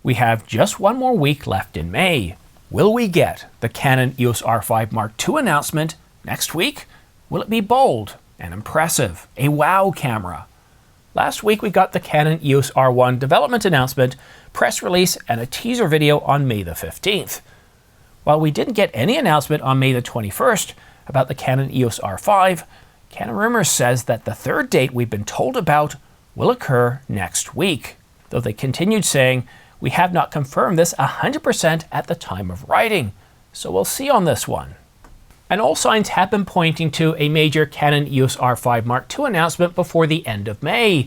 We have just one more week left in May. Will we get the Canon EOS R5 Mark II announcement next week? Will it be bold and impressive, a wow camera? Last week we got the Canon EOS R1 development announcement, press release, and a teaser video on May the 15th. While we didn't get any announcement on May the 21st about the Canon EOS R5, Canon Rumour says that the third date we've been told about will occur next week, though they continued saying, "We have not confirmed this 100% at the time of writing, so we'll see on this one." And all signs have been pointing to a major Canon EOS R5 Mark II announcement before the end of May.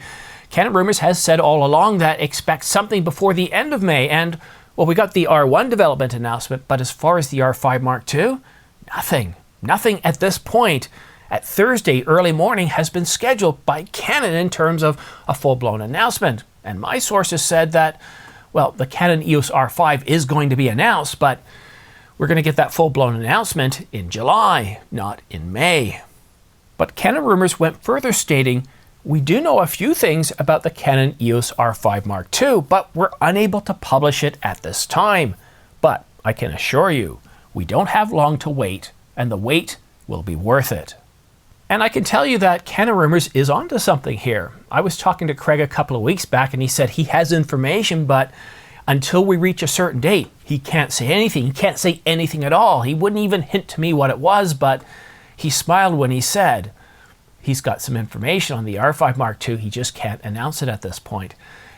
Canon Rumours has said all along that expect something before the end of May, and well, we got the R1 development announcement, but as far as the R5 Mark II, nothing. Nothing at this point. At Thursday early morning has been scheduled by Canon in terms of a full-blown announcement. And my sources said that, well, the Canon EOS R5 is going to be announced, but we're going to get that full-blown announcement in July, not in May. But Canon Rumours went further, stating, "We do know a few things about the Canon EOS R5 Mark II, but we're unable to publish it at this time. But I can assure you, we don't have long to wait, and the wait will be worth it." And I can tell you that Canon Rumours is onto something here. I was talking to Craig a couple of weeks back, and he said he has information, but until we reach a certain date, he can't say anything. He can't say anything at all. He wouldn't even hint to me what it was, but he smiled when he said he's got some information on the R5 Mark II. He just can't announce it at this point.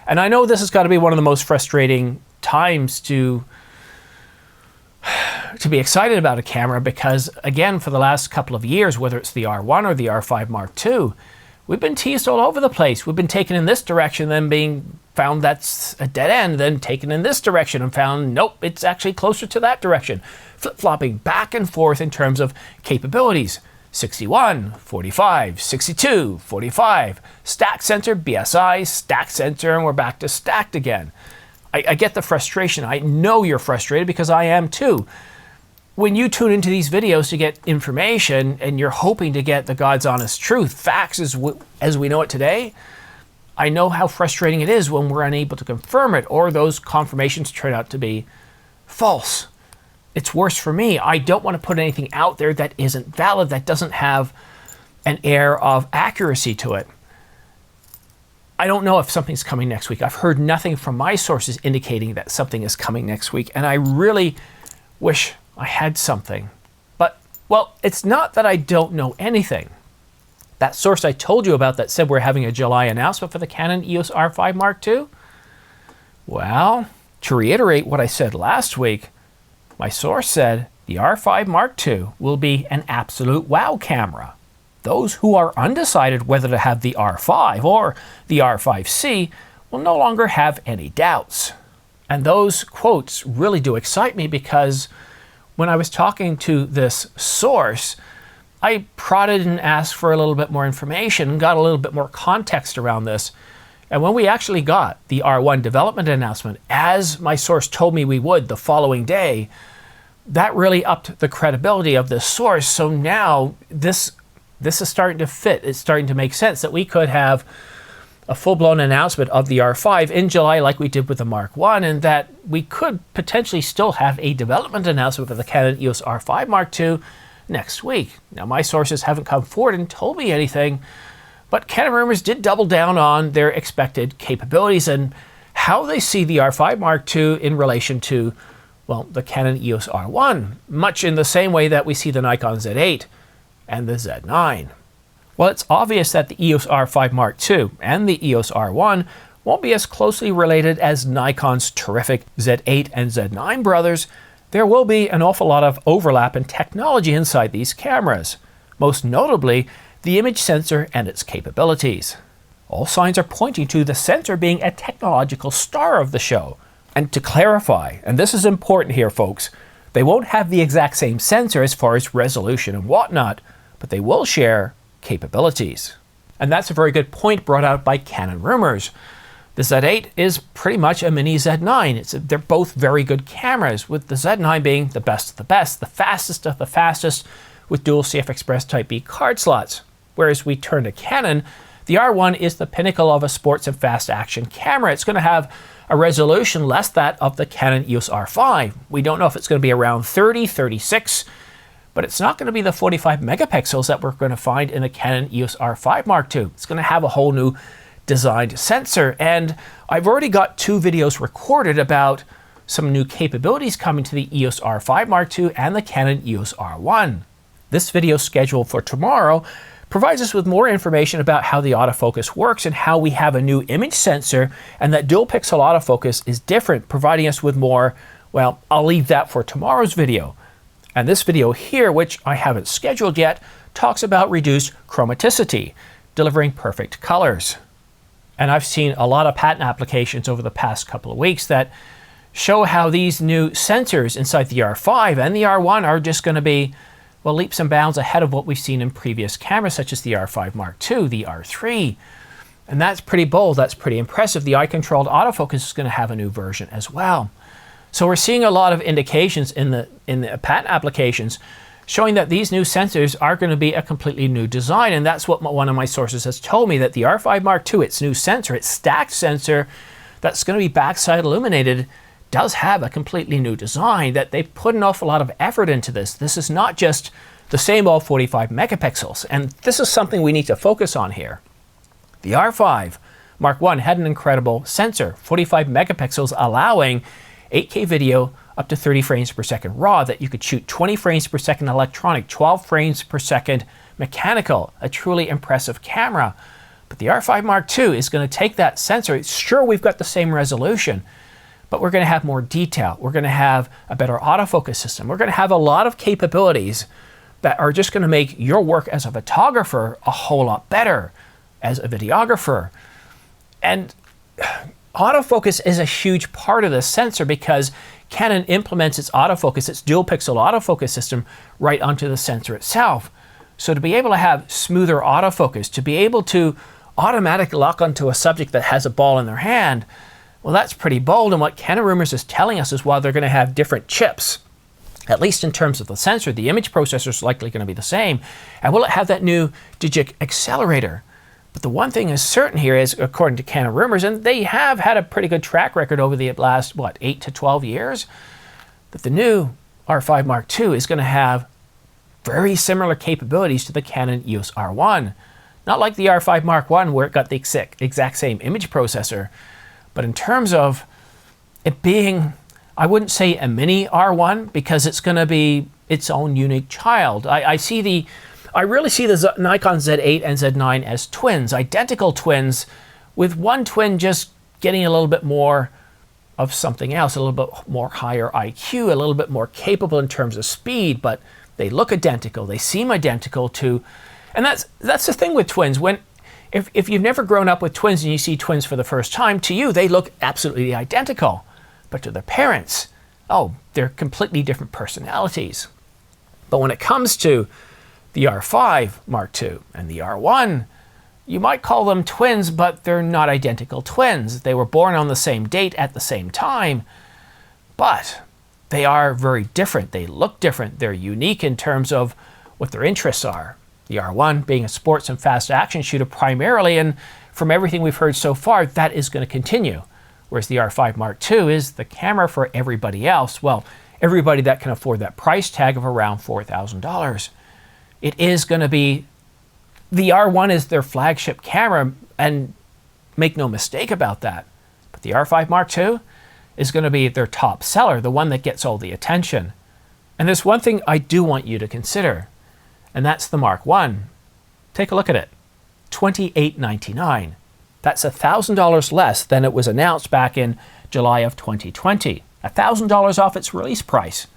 And I know this has got to be one of the most frustrating times to be excited about a camera, because again, for the last couple of years, whether it's the R1 or the R5 Mark II, we've been teased all over the place. We've been taken in this direction, then being found that's a dead end, then taken in this direction and found, nope, it's actually closer to that direction. Flip-flopping back and forth in terms of capabilities. 61, 45, 62, 45, stack sensor, BSI, stack sensor, and we're back to stacked again. I get the frustration. I know you're frustrated because I am too. When you tune into these videos to get information and you're hoping to get the God's honest truth, facts as we know it today, I know how frustrating it is when we're unable to confirm it or those confirmations turn out to be false. It's worse for me. I don't want to put anything out there that isn't valid, that doesn't have an air of accuracy to it. I don't know if something's coming next week. I've heard nothing from my sources indicating that something is coming next week, and I really wish I had something. But, well, it's not that I don't know anything. That source I told you about that said we're having a July announcement for the Canon EOS R5 Mark II? Well, to reiterate what I said last week, my source said the R5 Mark II will be an absolute wow camera. Those who are undecided whether to have the R5 or the R5C will no longer have any doubts. And those quotes really do excite me, because when I was talking to this source, I prodded and asked for a little bit more information and got a little bit more context around this. And when we actually got the R1 development announcement, as my source told me we would the following day, that really upped the credibility of this source. So now this is starting to fit. It's starting to make sense that we could have a full-blown announcement of the R5 in July like we did with the Mark I, and that we could potentially still have a development announcement for the Canon EOS R5 Mark II next week. Now, my sources haven't come forward and told me anything, but Canon Rumours did double down on their expected capabilities and how they see the R5 Mark II in relation to, well, the Canon EOS R1, much in the same way that we see the Nikon Z8 and the Z9. Well, it's obvious that the EOS R5 Mark II and the EOS R1 won't be as closely related as Nikon's terrific Z8 and Z9 brothers. There will be an awful lot of overlap in technology inside these cameras, most notably the image sensor and its capabilities. All signs are pointing to the sensor being a technological star of the show. And to clarify, and this is important here, folks, they won't have the exact same sensor as far as resolution and whatnot, but they will share capabilities. And that's a very good point brought out by Canon Rumours. The Z8 is pretty much a mini Z9. They're both very good cameras, with the Z9 being the best of the best, the fastest of the fastest, with dual CF Express Type B card slots. Whereas we turn to Canon, The R1 is the pinnacle of a sports and fast action camera. It's going to have a resolution less that of the Canon EOS R5. We don't know if it's going to be around 30, 36, but it's not going to be the 45 megapixels that we're going to find in the Canon EOS R5 Mark II. It's going to have a whole new designed sensor, and I've already got 2 videos recorded about some new capabilities coming to the EOS R5 Mark II and the Canon EOS R1. This video scheduled for tomorrow provides us with more information about how the autofocus works and how we have a new image sensor, and that dual pixel autofocus is different, providing us with more. Well, I'll leave that for tomorrow's video. And this video here, which I haven't scheduled yet, talks about reduced chromaticity, delivering perfect colors. And I've seen a lot of patent applications over the past couple of weeks that show how these new sensors inside the R5 and the R1 are just going to be, well, leaps and bounds ahead of what we've seen in previous cameras, such as the R5 Mark II, the R3. And that's pretty bold, that's pretty impressive. The eye-controlled autofocus is going to have a new version as well. So we're seeing a lot of indications in the patent applications showing that these new sensors are going to be a completely new design. And that's what one of my sources has told me, that the R5 Mark II, its new sensor, its stacked sensor that's going to be backside illuminated, does have a completely new design, that they put an awful lot of effort into this. This is not just the same old 45 megapixels, and this is something we need to focus on here. The R5 Mark I had an incredible sensor, 45 megapixels, allowing 8K video up to 30 frames per second raw, that you could shoot 20 frames per second electronic, 12 frames per second mechanical, a truly impressive camera. But the R5 Mark II is going to take that sensor. Sure, we've got the same resolution, but we're going to have more detail. We're going to have a better autofocus system. We're going to have a lot of capabilities that are just going to make your work as a photographer a whole lot better as a videographer. And autofocus is a huge part of this sensor because Canon implements its autofocus, its dual pixel autofocus system, right onto the sensor itself. So to be able to have smoother autofocus, to be able to automatically lock onto a subject that has a ball in their hand, well, that's pretty bold. And what Canon Rumour is telling us is while they're going to have different chips, at least in terms of the sensor, the image processor is likely going to be the same. And will it have that new digic accelerator? But the one thing is certain here is, according to Canon Rumours, and they have had a pretty good track record over the last, 8 to 12 years, that the new R5 Mark II is going to have very similar capabilities to the Canon EOS R1. Not like the R5 Mark I, where it got the exact same image processor. But in terms of it being, I wouldn't say a mini R1, because it's going to be its own unique child. I really see the Nikon Z8 and Z9 as twins, identical twins, with one twin just getting a little bit more of something else, a little bit more higher IQ, a little bit more capable in terms of speed, but they look identical, they seem identical to, and that's the thing with twins. If you've never grown up with twins and you see twins for the first time, to you, they look absolutely identical. But to their parents, oh, they're completely different personalities. But when it comes to the R5 Mark II and the R1, you might call them twins, but they're not identical twins. They were born on the same date at the same time, but they are very different. They look different. They're unique in terms of what their interests are. The R1 being a sports and fast action shooter primarily, and from everything we've heard so far, that is going to continue. Whereas the R5 Mark II is the camera for everybody else. Well, everybody that can afford that price tag of around $4,000. It is going to be, the R1 is their flagship camera, and make no mistake about that. But the R5 Mark II is going to be their top seller, the one that gets all the attention. And there's one thing I do want you to consider, and that's the Mark I. Take a look at it. $2,899. That's $1,000 less than it was announced back in July of 2020. $1,000 off its release price.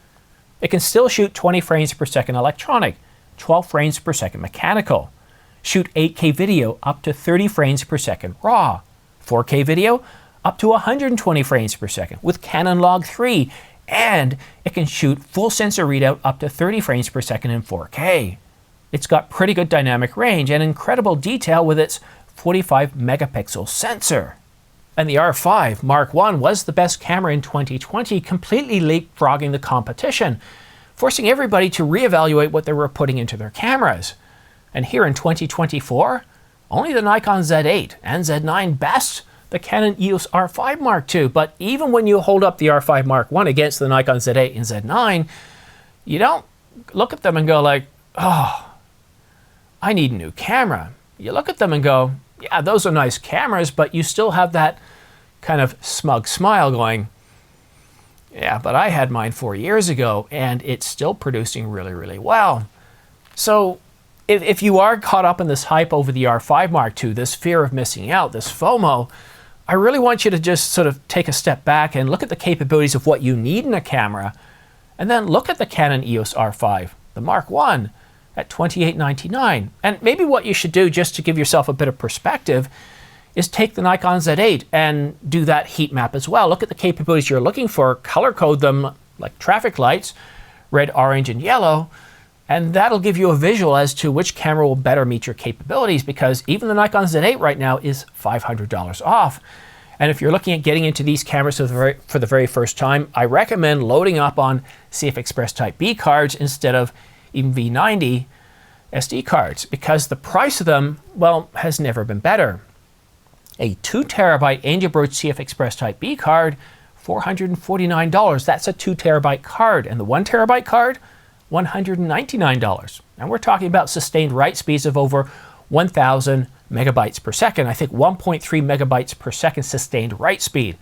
It can still shoot 20 frames per second electronic, 12 frames per second mechanical. Shoot 8K video up to 30 frames per second raw. 4K video up to 120 frames per second with Canon Log 3. And it can shoot full sensor readout up to 30 frames per second in 4K. It's got pretty good dynamic range and incredible detail with its 45 megapixel sensor. And the R5 Mark I was the best camera in 2020, completely leapfrogging the competition, forcing everybody to reevaluate what they were putting into their cameras. And here in 2024, Only the Nikon Z8 and Z9 best the Canon EOS R5 Mark II. But even when you hold up the R5 Mark I against the Nikon Z8 and Z9, you don't look at them and go like, oh, I need a new camera. You look at them and go, yeah, those are nice cameras, but you still have that kind of smug smile going, yeah, but I had mine 4 years ago and it's still producing really, really well. So if you are caught up in this hype over the R5 Mark II, this fear of missing out, this FOMO, I really want you to just sort of take a step back and look at the capabilities of what you need in a camera, and then look at the Canon EOS R5, the Mark I, at $28.99. And maybe what you should do, just to give yourself a bit of perspective, is take the Nikon Z8 and do that heat map as well. Look at the capabilities you're looking for, color code them like traffic lights, red, orange, and yellow, and that'll give you a visual as to which camera will better meet your capabilities, because even the Nikon Z8 right now is $500 off. And if you're looking at getting into these cameras for the very first time, I recommend loading up on CF Express Type B cards instead of even V90 SD cards, because the price of them, well, has never been better. A 2 terabyte Angelbird CF Express Type B card, $449. That's a 2 terabyte card. And the 1 terabyte card, $199. And we're talking about sustained write speeds of over 1,000 megabytes per second. I think 1.3 megabytes per second sustained write speed.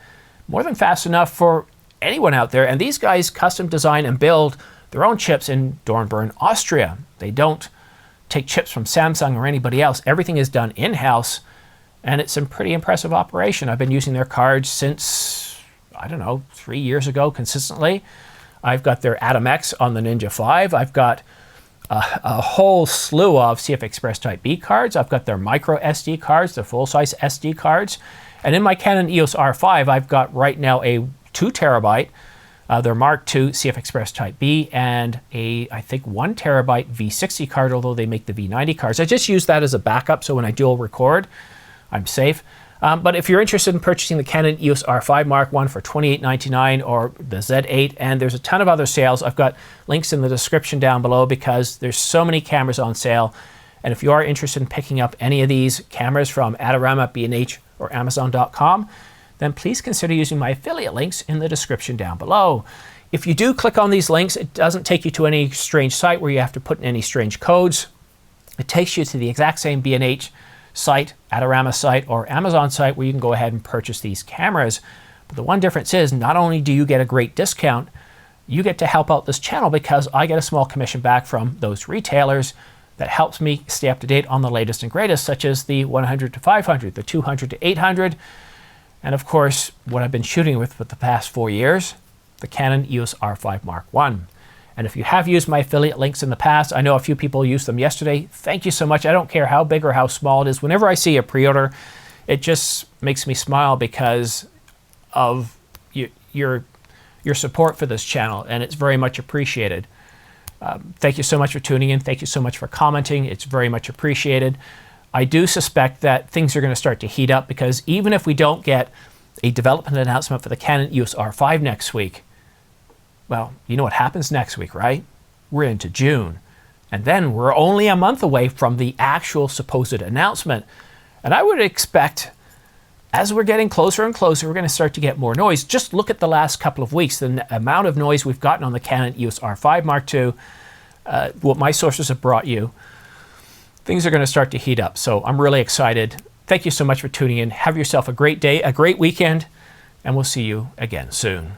More than fast enough for anyone out there. And these guys custom design and build their own chips in Dornbirn, Austria. They don't take chips from Samsung or anybody else. Everything is done in-house, and it's a pretty impressive operation. I've been using their cards since, I don't know, 3 years ago consistently. I've got their AtomX on the Ninja 5. I've got a whole slew of CF Express Type B cards. I've got their micro SD cards, their full-size SD cards. And in my Canon EOS R5, I've got right now a 2 terabyte, their Mark II CF Express Type B, and a, I think, 1 terabyte V60 card, although they make the V90 cards. I just use that as a backup, so when I dual record, I'm safe. But if you're interested in purchasing the Canon EOS R5 Mark I for $28.99 or the Z8, and there's a ton of other sales, I've got links in the description down below because there's so many cameras on sale. And if you are interested in picking up any of these cameras from Adorama, B&H, or Amazon.com, then please consider using my affiliate links in the description down below. If you do click on these links, it doesn't take you to any strange site where you have to put in any strange codes. It takes you to the exact same B&H site, Adorama site, or Amazon site where you can go ahead and purchase these cameras. But the one difference is, not only do you get a great discount, you get to help out this channel because I get a small commission back from those retailers that helps me stay up to date on the latest and greatest, such as the 100 to 500, the 200 to 800, and of course, what I've been shooting with for the past 4 years, the Canon EOS R5 Mark I. And if you have used my affiliate links in the past, I know a few people used them yesterday. Thank you so much. I don't care how big or how small it is. Whenever I see a pre-order, it just makes me smile because of your support for this channel, and it's very much appreciated. Thank you so much for tuning in. Thank you so much for commenting. It's very much appreciated. I do suspect that things are going to start to heat up because even if we don't get a development announcement for the Canon EOS R5 next week, well, you know what happens next week, right? We're into June. And then we're only a month away from the actual supposed announcement. And I would expect, as we're getting closer and closer, we're going to start to get more noise. Just look at the last couple of weeks, the amount of noise we've gotten on the Canon EOS R5 Mark II, what my sources have brought you. Things are going to start to heat up. So I'm really excited. Thank you so much for tuning in. Have yourself a great day, a great weekend, and we'll see you again soon.